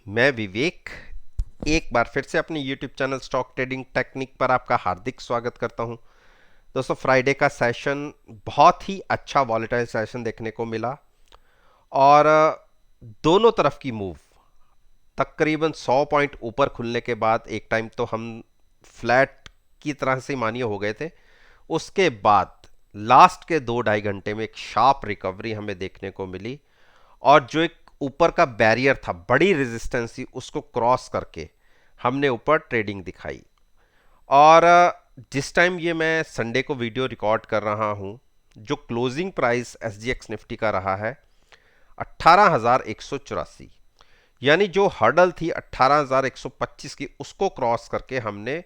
मैं विवेक एक बार फिर से अपने YouTube channel stock trading technique पर आपका हार्दिक स्वागत करता हूं। दोस्तों, फ्राइडे का सेशन बहुत ही अच्छा वॉलेटाइल सेशन देखने को मिला और दोनों तरफ की मूव तकरीबन 100 पॉइंट ऊपर खुलने के बाद एक टाइम तो हम फ्लैट की तरह से मानिए हो गए थे। उसके बाद लास्ट के 2-2.5 घंटे में एक शार्प रिकवरी हमें देखने को मिली और जो एक ऊपर का बैरियर था, बड़ी रेजिस्टेंस थी, उसको क्रॉस करके हमने ऊपर ट्रेडिंग दिखाई। और जिस टाइम ये मैं संडे को वीडियो रिकॉर्ड कर रहा हूं, जो क्लोजिंग प्राइस एसजीएक्स निफ्टी का रहा है 18,184, यानी जो हर्डल थी 18,125 की, उसको क्रॉस करके हमने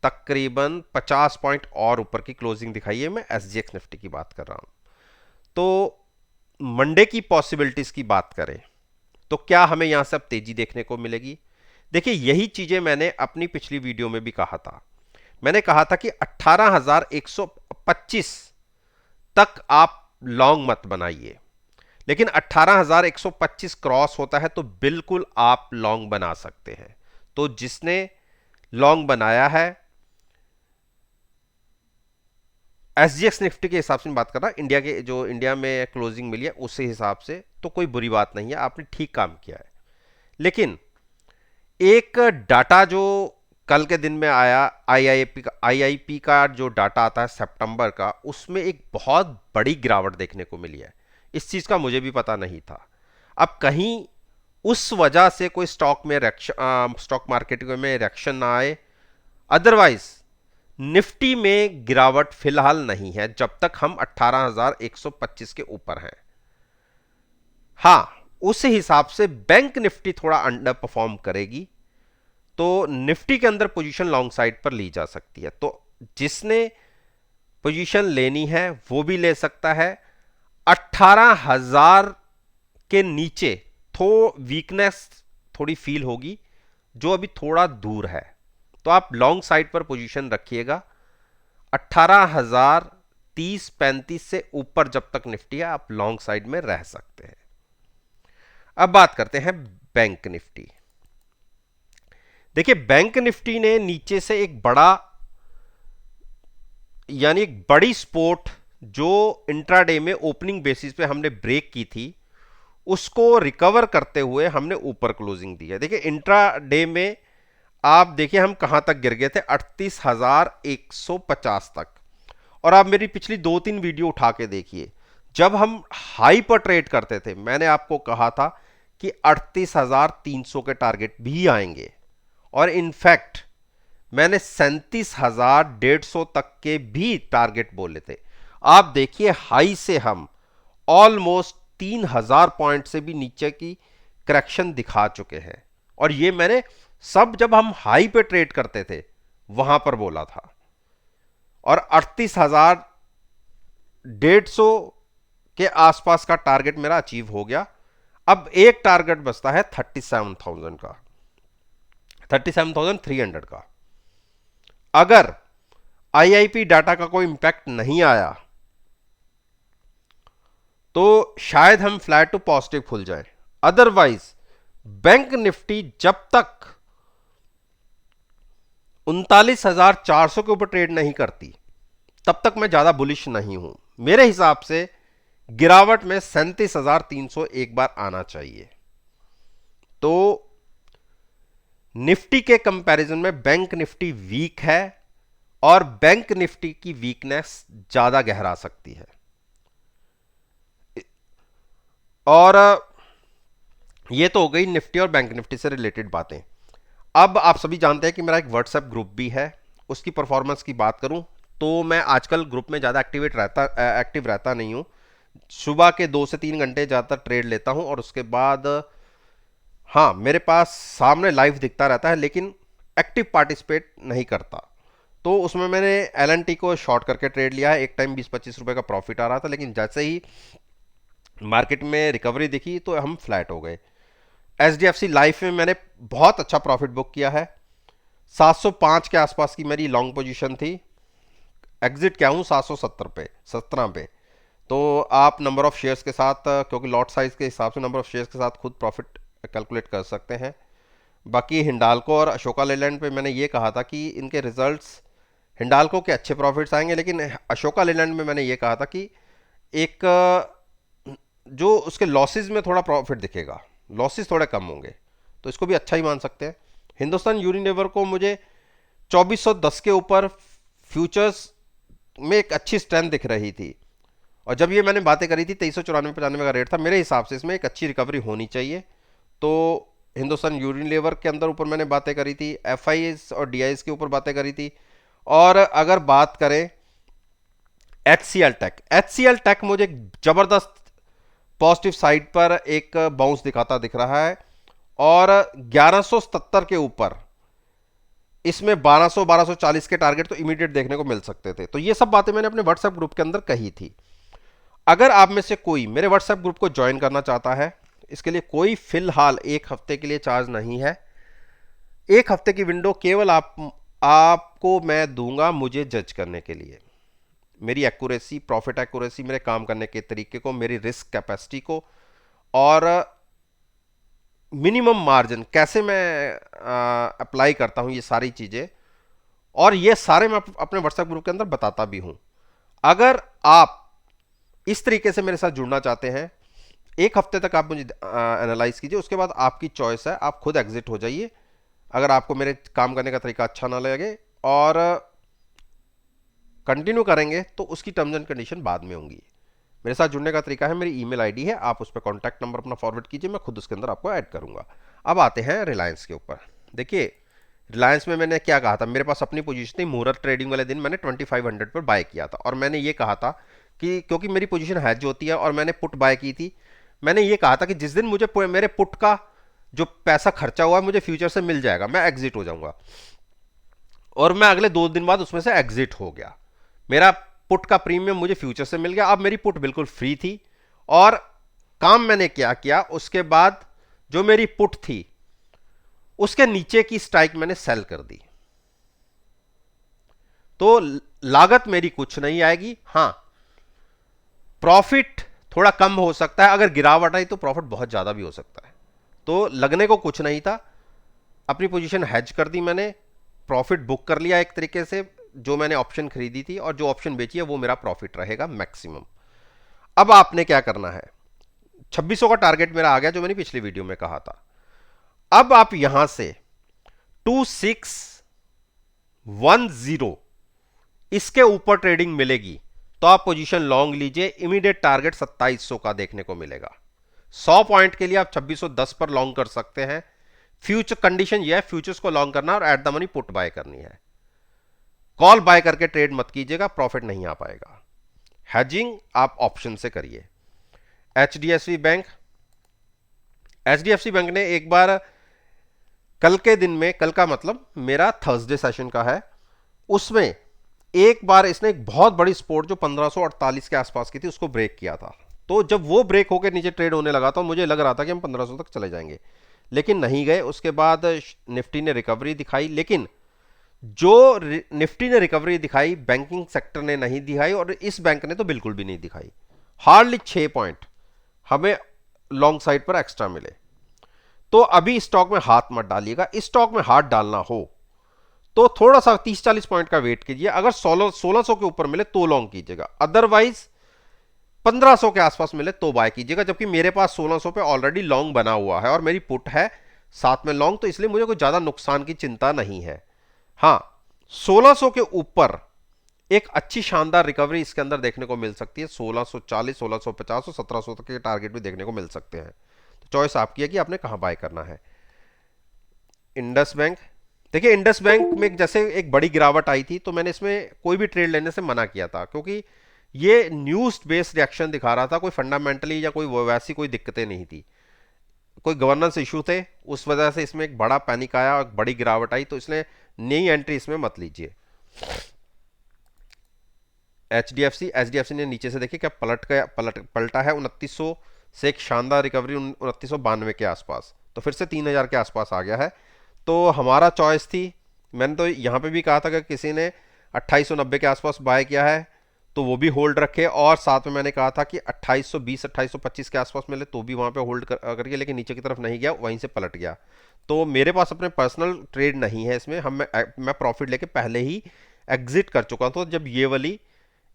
तकरीबन 50 पॉइंट और ऊपर की क्लोजिंग दिखाई है। मैं एसजीएक्स निफ्टी की बात कर रहा हूं। तो मंडे की पॉसिबिलिटीज की बात करें तो क्या हमें यहां से अब तेजी देखने को मिलेगी? देखिए, यही चीजें मैंने अपनी पिछली वीडियो में भी कहा था। मैंने कहा था कि 18,125 तक आप लॉन्ग मत बनाइए, लेकिन 18,125 क्रॉस होता है तो बिल्कुल आप लॉन्ग बना सकते हैं। तो जिसने लॉन्ग बनाया है, एसजीएक्स निफ्टी के हिसाब से बात कर रहा, इंडिया के जो इंडिया में क्लोजिंग मिली है उसी हिसाब से, तो कोई बुरी बात नहीं है, आपने ठीक काम किया है। लेकिन एक डाटा जो कल के दिन में आया, आईआईपी का जो डाटा आता है सितंबर का, उसमें एक बहुत बड़ी गिरावट देखने को मिली है। इस चीज का मुझे भी पता नहीं था। अब कहीं उस वजह से कोई स्टॉक मार्केट में रिएक्शन ना आए। अदरवाइज निफ्टी में गिरावट फिलहाल नहीं है जब तक हम 18,125 के ऊपर हैं। हाँ, उस हिसाब से बैंक निफ्टी थोड़ा अंडर परफॉर्म करेगी तो निफ्टी के अंदर पोजीशन लॉन्ग साइड पर ली जा सकती है। तो जिसने पोजीशन लेनी है वो भी ले सकता है। 18,000 के नीचे तो वीकनेस थोड़ी फील होगी, जो अभी थोड़ा दूर है, तो आप लॉन्ग साइड पर पोजीशन रखिएगा। 18,030-35 से ऊपर जब तक निफ्टी है, आप लॉन्ग साइड में रह सकते हैं। अब बात करते हैं बैंक निफ्टी। देखिए, बैंक निफ्टी ने नीचे से एक बड़ा, यानी एक बड़ी स्पोर्ट जो इंट्राडे में ओपनिंग बेसिस पे हमने ब्रेक की थी, उसको रिकवर करते हुए हमने ऊपर क्लोजिंग दी है। देखिए, इंट्राडे में आप देखिए हम कहां तक गिर गए थे, 38,150 तक। और आप मेरी पिछली 2-3 वीडियो उठा के देखिए, जब हम हाई पर ट्रेड करते थे मैंने आपको कहा था कि 38,300 के टारगेट भी आएंगे, और इनफैक्ट मैंने 37,150 तक के भी टारगेट बोले थे। आप देखिए, हाई से हम ऑलमोस्ट 3,000 पॉइंट से भी नीचे की करेक्शन दिखा चुके हैं, और ये मैंने सब जब हम हाई पे ट्रेड करते थे वहां पर बोला था। और 38,150 के आसपास का टारगेट मेरा अचीव हो गया। अब एक टारगेट बचता है 37,000 का, 37,300 का। अगर आईआईपी डाटा का कोई इंपैक्ट नहीं आया तो शायद हम फ्लैट टू पॉजिटिव खुल जाए। अदरवाइज बैंक निफ्टी जब तक 39,400 के ऊपर ट्रेड नहीं करती तब तक मैं ज्यादा बुलिश नहीं हूं। मेरे हिसाब से गिरावट में 37,300 एक बार आना चाहिए। तो निफ्टी के कंपैरिजन में बैंक निफ्टी वीक है, और बैंक निफ्टी की वीकनेस ज्यादा गहरा सकती है। और ये तो हो गई निफ्टी और बैंक निफ्टी से रिलेटेड बातें। अब आप सभी जानते हैं कि मेरा एक व्हाट्सएप ग्रुप भी है। उसकी परफॉर्मेंस की बात करूं तो मैं आजकल ग्रुप में ज़्यादा एक्टिव रहता नहीं हूं। सुबह के 2 से 3 घंटे ज़्यादातर ट्रेड लेता हूं, और उसके बाद हाँ, मेरे पास सामने लाइव दिखता रहता है लेकिन एक्टिव पार्टिसिपेट नहीं करता। तो उसमें मैंने एल को शॉर्ट करके ट्रेड लिया है। एक टाइम 20-25 रुपए का प्रॉफिट आ रहा था, लेकिन जैसे ही मार्केट में रिकवरी दिखी तो हम फ्लैट हो गए। एचडीएफसी लाइफ में मैंने बहुत अच्छा प्रॉफिट बुक किया है। 705 के आसपास की मेरी लॉन्ग पोजीशन थी। एग्जिट क्या हूँ 770 पे, 17 पे। तो आप नंबर ऑफ शेयर्स के साथ, क्योंकि लॉट साइज के हिसाब से नंबर ऑफ शेयर्स के साथ खुद प्रॉफिट कैलकुलेट कर सकते हैं। बाकी हिंडाल्को और अशोका लेलैंड पे मैंने ये कहा था कि इनके रिजल्ट्स, हिंडाल्को के अच्छे प्रॉफिट्स आएंगे, लेकिन अशोका लेलैंड में मैंने ये कहा था कि एक जो उसके लॉसेस में थोड़ा प्रॉफिट दिखेगा, लॉसेस थोड़े कम होंगे, तो इसको भी अच्छा ही मान सकते हैं। हिंदुस्तान यूनिलीवर को मुझे 2410 के ऊपर फ्यूचर्स में एक अच्छी स्ट्रेंथ दिख रही थी, और जब ये मैंने बातें करी थी 2394-95 का रेट था, मेरे हिसाब से इसमें एक अच्छी रिकवरी होनी चाहिए। तो हिंदुस्तान यूनिलीवर के अंदर ऊपर मैंने बातें करी थी, एफ और डी के ऊपर बातें करी थी। और अगर बात करें एच सी एल टेक मुझे जबरदस्त पॉजिटिव साइड पर एक बाउंस दिखाता दिख रहा है, और 1177 के ऊपर इसमें 1240 के टारगेट तो इमीडिएट देखने को मिल सकते थे। तो ये सब बातें मैंने अपने व्हाट्सएप ग्रुप के अंदर कही थी। अगर आप में से कोई मेरे व्हाट्सएप ग्रुप को ज्वाइन करना चाहता है, इसके लिए कोई फिलहाल एक हफ्ते के लिए चार्ज नहीं है। एक हफ्ते की विंडो केवल आपको मैं दूंगा मुझे जज करने के लिए, मेरी एक्यूरेसी, प्रॉफिट एक्यूरेसी, मेरे काम करने के तरीके को, मेरी रिस्क कैपेसिटी को, और मिनिमम मार्जिन कैसे मैं अप्लाई करता हूं, ये सारी चीजें, और ये सारे मैं अपने व्हाट्सएप ग्रुप के अंदर बताता भी हूं। अगर आप इस तरीके से मेरे साथ जुड़ना चाहते हैं, एक हफ्ते तक आप मुझे एनालाइज कीजिए, उसके बाद आपकी चॉइस है, आप खुद एग्जिट हो जाइए अगर आपको मेरे काम करने का तरीका अच्छा ना लगे, और कंटिन्यू करेंगे तो उसकी टर्म्स एंड कंडीशन बाद में होंगी। मेरे साथ जुड़ने का तरीका है, मेरी ईमेल आईडी है, आप उस पर कॉन्टैक्ट नंबर अपना फॉरवर्ड कीजिए, मैं खुद उसके अंदर आपको ऐड करूंगा। अब आते हैं रिलायंस के ऊपर। देखिए रिलायंस में मैंने क्या कहा था, मेरे पास अपनी पोजीशन थी, मुहूर्त ट्रेडिंग वाले दिन मैंने 2500 पर बाय किया था, और मैंने ये कहा था कि क्योंकि मेरी पोजीशन हैज होती है और मैंने पुट बाय की थी, मैंने ये कहा था कि जिस दिन मुझे मेरे पुट का जो पैसा खर्चा हुआ है मुझे फ्यूचर से मिल जाएगा, मैं एग्जिट हो जाऊंगा, और मैं अगले 2 दिन बाद उसमें से एग्जिट हो गया। मेरा पुट का प्रीमियम मुझे फ्यूचर से मिल गया। अब मेरी पुट बिल्कुल फ्री थी, और काम मैंने क्या किया, उसके बाद जो मेरी पुट थी उसके नीचे की स्ट्राइक मैंने सेल कर दी, तो लागत मेरी कुछ नहीं आएगी। हां, प्रॉफिट थोड़ा कम हो सकता है, अगर गिरावट आई तो प्रॉफिट बहुत ज्यादा भी हो सकता है, तो लगने को कुछ नहीं था। अपनी पोजीशन हैज कर दी मैंने, प्रॉफिट बुक कर लिया एक तरीके से, जो मैंने ऑप्शन खरीदी थी, और जो ऑप्शन बेची है वो मेरा प्रॉफिट रहेगा मैक्सिमम। अब आपने क्या करना है, 2600 का टारगेट मेरा आ गया जो मैंने पिछली वीडियो में कहा था। अब आप यहां से 2610 इसके ऊपर ट्रेडिंग मिलेगी तो आप पोजीशन लॉन्ग लीजिए, इमीडिएट टारगेट 2700 का देखने को मिलेगा। 100 पॉइंट के लिए आप 2610 पर लॉन्ग कर सकते हैं। फ्यूचर कंडीशन यह है, फ्यूचर्स को लॉन्ग करना और at the money put buy करनी है। कॉल बाय करके ट्रेड मत कीजिएगा, प्रॉफिट नहीं आ पाएगा। हैजिंग आप ऑप्शन से करिए। एचडीएफसी बैंक, एचडीएफसी बैंक ने एक बार कल के दिन में, कल का मतलब मेरा थर्सडे सेशन का है, उसमें एक बार इसने एक बहुत बड़ी सपोर्ट जो 1548 के आसपास की थी उसको ब्रेक किया था। तो जब वो ब्रेक होकर नीचे ट्रेड होने लगा तो मुझे लग रहा था कि हम 1500 तक चले जाएंगे, लेकिन नहीं गए। उसके बाद निफ्टी ने रिकवरी दिखाई, लेकिन जो निफ्टी ने रिकवरी दिखाई बैंकिंग सेक्टर ने नहीं दिखाई, और इस बैंक ने तो बिल्कुल भी नहीं दिखाई। हार्डली 6 पॉइंट हमें लॉन्ग साइड पर एक्स्ट्रा मिले। तो अभी स्टॉक में हाथ मत डालिएगा, इस स्टॉक में हाथ डालना हो तो थोड़ा सा 30-40 पॉइंट का वेट कीजिए, अगर 1600 के ऊपर मिले तो लॉन्ग कीजिएगा, अदरवाइज 1500 के आसपास मिले तो बाय कीजिएगा। जबकि मेरे पास 1600 पे ऑलरेडी लॉन्ग बना हुआ है और मेरी पुट है साथ में लॉन्ग, तो इसलिए मुझे कोई ज्यादा नुकसान की चिंता नहीं है। हां, 1600 के ऊपर एक अच्छी शानदार रिकवरी इसके अंदर देखने को मिल सकती है। 1640, 1650 और 1700 तक के टारगेट भी देखने को मिल सकते हैं। तो चॉइस आपकी है कि आपने कहां बाय करना है। इंडस बैंक, देखिए इंडस बैंक में जैसे एक बड़ी गिरावट आई थी तो मैंने इसमें कोई भी ट्रेड लेने से मना किया था, क्योंकि ये न्यूज बेस्ड रिएक्शन दिखा रहा था, कोई फंडामेंटली या कोई वैसी कोई दिक्कतें नहीं थी, कोई गवर्नेंस इशू थे, उस वजह से इसमें एक बड़ा पैनिक आया और बड़ी गिरावट आई, तो इसलिए नई एंट्री इसमें मत लीजिए। एचडीएफसी ने नीचे से देखिए क्या पलटा है 2900 से एक शानदार रिकवरी 2992 के आसपास, तो फिर से 3000 के आसपास आ गया है। तो हमारा चॉइस थी, मैंने तो यहाँ पे भी कहा था कि किसी ने 2890 के आसपास बाय किया है तो वो भी होल्ड रखे, और साथ में मैंने कहा था कि 2820 2825 के आसपास मिले तो भी वहाँ पे होल्ड करिए, लेकिन नीचे की तरफ नहीं गया, वहीं से पलट गया। तो मेरे पास अपने पर्सनल ट्रेड नहीं है इसमें, मैं प्रॉफिट लेके पहले ही एग्जिट कर चुका हूं। तो जब ये वाली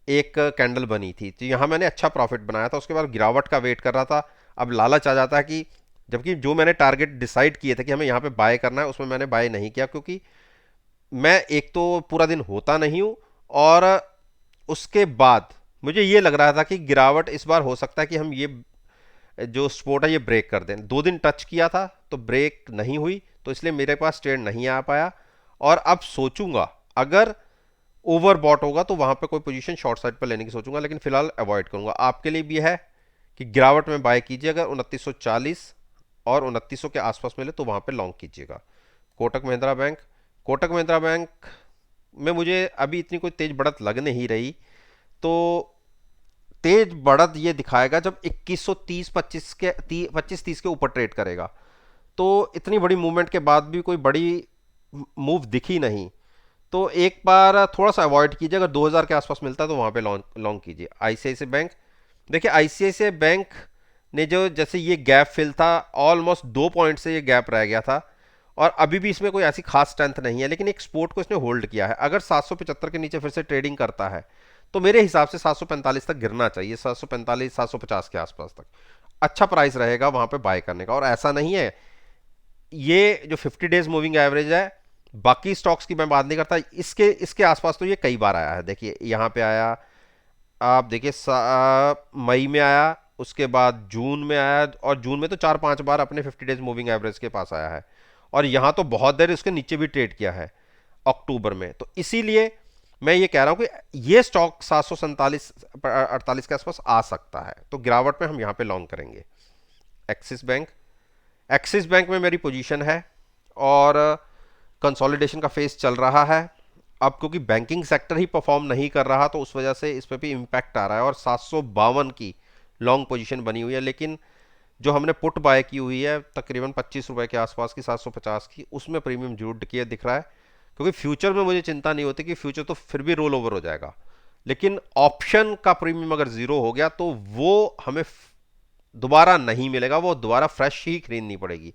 एक कैंडल बनी थी तो यहाँ मैंने अच्छा प्रॉफिट बनाया था, उसके बाद गिरावट का वेट कर रहा था। अब लालच आ जाता है कि जबकि जो मैंने टारगेट डिसाइड किए थे कि हमें यहाँ पे बाय करना है, उसमें मैंने बाय नहीं किया, क्योंकि मैं एक तो पूरा दिन होता नहीं हूँ, और उसके बाद मुझे ये लग रहा था कि गिरावट इस बार हो सकता है कि हम ये जो सपोर्ट है ये ब्रेक कर दें। 2 दिन टच किया था तो ब्रेक नहीं हुई, तो इसलिए मेरे पास ट्रेड नहीं आ पाया। और अब सोचूंगा अगर ओवर बॉट होगा तो वहां पे कोई पोजीशन शॉर्ट साइड पर लेने की सोचूंगा, लेकिन फिलहाल अवॉइड करूंगा। आपके लिए भी है कि गिरावट में बाय कीजिए, अगर 2940 और 2900 के आसपास मिले तो वहां पे लॉन्ग कीजिएगा। कोटक महिंद्रा बैंक, कोटक महिंद्रा बैंक में मुझे अभी इतनी कोई तेज बढ़त लग नहीं रही। तो तेज बढ़त ये दिखाएगा जब 2130 25 के 25-30 के ऊपर ट्रेड करेगा। तो इतनी बड़ी मूवमेंट के बाद भी कोई बड़ी मूव दिखी नहीं, तो एक बार थोड़ा सा अवॉइड कीजिए। अगर 2000 के आसपास मिलता है तो वहां पे लॉन्ग लॉन्ग कीजिए। आईसीआईसीआई बैंक, देखिए आईसीआईसीआई बैंक ने जो जैसे ये गैप फिल था, ऑलमोस्ट 2 पॉइंट से ये गैप रह गया था, और अभी भी इसमें कोई ऐसी खास स्ट्रेंथ नहीं है, लेकिन एक सपोर्ट को इसने होल्ड किया है। अगर 775 के नीचे फिर से ट्रेडिंग करता है तो मेरे हिसाब से 745 तक गिरना चाहिए, 745 750 के आसपास तक अच्छा प्राइस रहेगा वहां पे बाय करने का। और ऐसा नहीं है, ये जो 50 डेज मूविंग एवरेज है, बाकी स्टॉक्स की मैं बात नहीं करता, इसके इसके आसपास तो ये कई बार आया है। देखिए यहाँ पे आया, आप देखिए मई में आया, उसके बाद जून में आया, और जून में तो 4-5 बार अपने 50 डेज मूविंग एवरेज के पास आया है। और यहाँ तो बहुत देर इसके नीचे भी ट्रेड किया है अक्टूबर में। तो इसीलिए मैं ये कह रहा हूँ कि ये स्टॉक 747-48 के आसपास आ सकता है, तो गिरावट में हम यहाँ पे लॉन्ग करेंगे। एक्सिस बैंक, एक्सिस बैंक में मेरी पोजीशन है, और कंसोलिडेशन का फेस चल रहा है। अब क्योंकि बैंकिंग सेक्टर ही परफॉर्म नहीं कर रहा तो उस वजह से इस पर भी इम्पैक्ट आ रहा है, और 752 की लॉन्ग पोजीशन बनी हुई है। लेकिन जो हमने पुट बाय की हुई है तकरीबन 25 रुपए के आसपास की, 750 की, उसमें प्रीमियम जरूर किया दिख रहा है। क्योंकि फ्यूचर में मुझे चिंता नहीं होती कि फ्यूचर तो फिर भी रोल ओवर हो जाएगा, लेकिन ऑप्शन का प्रीमियम अगर जीरो हो गया तो वो हमें दोबारा नहीं मिलेगा, वो दोबारा फ्रेश ही खरीदनी पड़ेगी।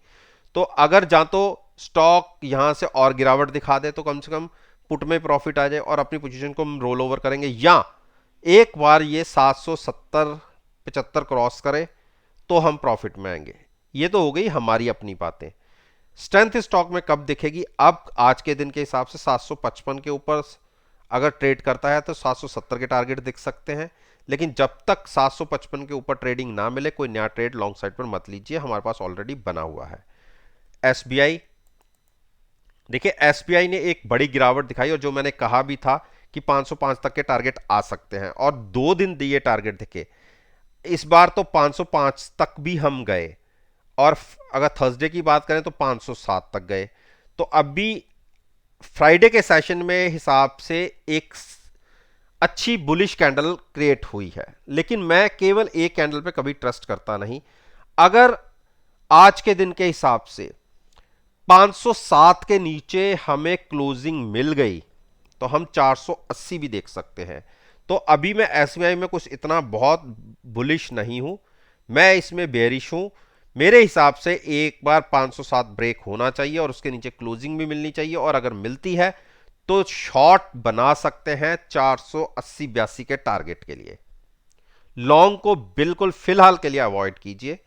तो अगर जा तो स्टॉक यहां से और गिरावट दिखा दे तो कम से कम पुट में प्रॉफिट आ जाए और अपनी पोजीशन को हम रोल ओवर करेंगे, या एक बार ये 770-75 क्रॉस करे तो हम प्रॉफिट में आएंगे। ये तो हो गई हमारी अपनी बातें। स्ट्रेंथ स्टॉक में कब दिखेगी? अब आज के दिन के हिसाब से 755 के ऊपर अगर ट्रेड करता है तो 770 के टारगेट दिख सकते हैं, लेकिन जब तक 755 के ऊपर ट्रेडिंग ना मिले कोई नया ट्रेड लॉन्ग साइड पर मत लीजिए, हमारे पास ऑलरेडी बना हुआ है। एसबीआई, देखिए एसबीआई ने एक बड़ी गिरावट दिखाई, और जो मैंने कहा भी था कि 505 तक के टारगेट आ सकते हैं, और 2 दिन दिए टारगेट दिखे। इस बार तो 505 तक भी हम गए, और अगर थर्सडे की बात करें तो 507 तक गए। तो अभी फ्राइडे के सेशन में हिसाब से एक अच्छी बुलिश कैंडल क्रिएट हुई है, लेकिन मैं केवल एक कैंडल पे कभी ट्रस्ट करता नहीं। अगर आज के दिन के हिसाब से 507 के नीचे हमें क्लोजिंग मिल गई तो हम 480 भी देख सकते हैं। तो अभी मैं एसबीआई में कुछ इतना बहुत बुलिश नहीं हूं, मैं इसमें बेरिश हूं। मेरे हिसाब से एक बार 507 ब्रेक होना चाहिए और उसके नीचे क्लोजिंग भी मिलनी चाहिए, और अगर मिलती है तो शॉर्ट बना सकते हैं 480-82 के टारगेट के लिए। लॉन्ग को बिल्कुल फिलहाल के लिए अवॉइड कीजिए।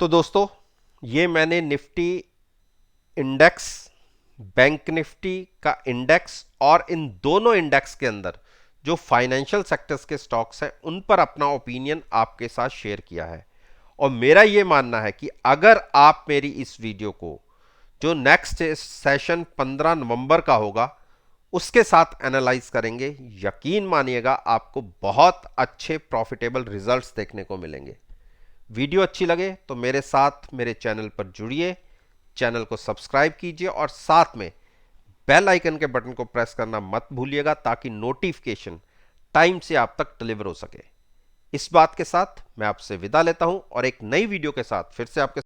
तो दोस्तों, ये मैंने निफ्टी इंडेक्स, बैंक निफ्टी का इंडेक्स, और इन दोनों इंडेक्स के अंदर जो फाइनेंशियल सेक्टर्स के स्टॉक्स हैं उन पर अपना ओपिनियन आपके साथ शेयर किया है। और मेरा यह मानना है कि अगर आप मेरी इस वीडियो को जो नेक्स्ट सेशन 15 नवंबर का होगा उसके साथ एनालाइज करेंगे, यकीन मानिएगा आपको बहुत अच्छे प्रॉफिटेबल रिजल्ट्स देखने को मिलेंगे। वीडियो अच्छी लगे तो मेरे साथ मेरे चैनल पर जुड़िए, चैनल को सब्सक्राइब कीजिए, और साथ में बेल आइकन के बटन को प्रेस करना मत भूलिएगा ताकि नोटिफिकेशन टाइम से आप तक डिलीवर हो सके। इस बात के साथ मैं आपसे विदा लेता हूं, और एक नई वीडियो के साथ फिर से आपके